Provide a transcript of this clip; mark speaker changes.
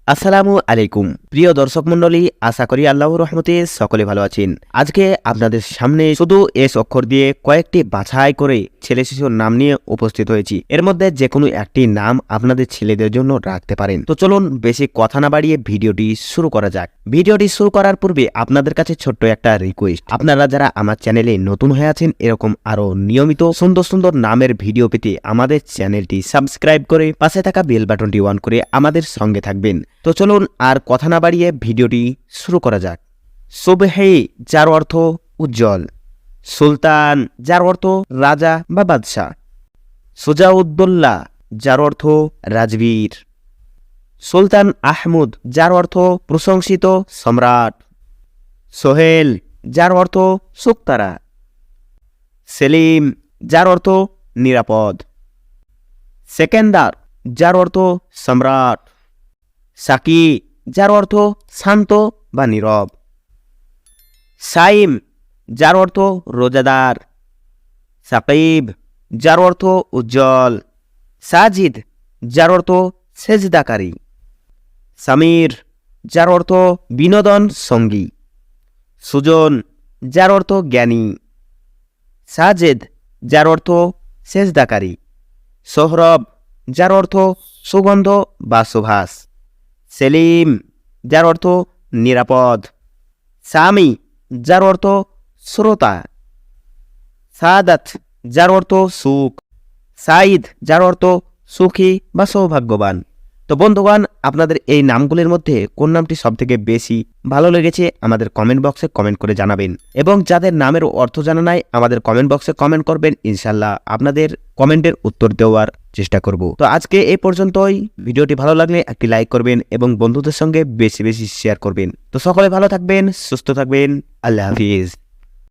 Speaker 1: আসসালামু আলাইকুম প্রিয় দর্শক মণ্ডলী, আশা করি আল্লাহর রহমতে সকলে ভালো আছেন। আজকে আপনাদের সামনে শুধু এস অক্ষর দিয়ে কয়েকটি বাছাই করে ছেলে শিশুর নাম নিয়ে উপস্থিত হয়েছি। এর মধ্যে যে কোনো একটি নাম আপনাদের ছেলেদের জন্য রাখতে পারেন। তো চলুন বেশি কথা না বাড়িয়ে ভিডিওটি শুরু করা যাক। ভিডিওটি শুরু করার পূর্বে আপনাদের কাছে ছোট্ট একটা রিকোয়েস্ট, আপনারা যারা আমার চ্যানেলে নতুন হয়ে আছেন এরকম আরো নিয়মিত সুন্দর সুন্দর নামের ভিডিও পেতে আমাদের চ্যানেলটি সাবস্ক্রাইব করে পাশে থাকা বেল বাটনটি অন করে আমাদের সঙ্গে থাকবেন। তো চলুন আর কথা না বাড়িয়ে ভিডিওটি শুরু করা যাক। সুবহে, যার অর্থ উজ্জ্বল। সুলতান, যার অর্থ রাজা বা বাদশাহ। সুজাউদ্দৌলা, যার অর্থ রাজবীর। সুলতান আহমদ, যার অর্থ প্রশংসিত সম্রাট। সোহেল, যার অর্থ শুকতারা। সেলিম, যার অর্থ নিরাপদ। সেকেন্দার, যার অর্থ সম্রাট। সাকি, যার অর্থ শান্ত বা নীরব। সাইম, যার অর্থ রোজাদার। সাকিব, যার অর্থ উজ্জ্বল। সাজিদ, যার অর্থ সেজদাকারী। সামির, যার অর্থ বিনোদন সঙ্গী। সুজন, যার অর্থ জ্ঞানী। সাজেদ, যার অর্থ সেজদাকারী। সোহরব, যার অর্থ সুগন্ধ বা সুভাষ। সেলিম, যার অর্থ নিরাপদ। সামি, যার অর্থ শ্রোতা। সাদাত, যার অর্থ সুখ। সাইদ, যার অর্থ সুখী বা সৌভাগ্যবান। তো বন্ধুগণ, আপনাদের এই নামগুলির মধ্যে কোন নামটি সবথেকে বেশি ভালো লেগেছে আমাদের কমেন্ট বক্সে কমেন্ট করে জানাবেন, এবং যাদের নামের অর্থ জানা নাই আমাদের কমেন্ট বক্সে কমেন্ট করবেন। ইনশাল্লাহ আপনাদের কমেন্টের উত্তর দেওয়ার চেষ্টা করব। তো আজকে এই পর্যন্তই। ভিডিওটি ভালো লাগলে একটি লাইক করবেন এবং বন্ধুদের সঙ্গে বেশি বেশি শেয়ার করবেন। তো সকলে ভালো থাকবেন, সুস্থ থাকবেন। আল্লাহ হাফিজ।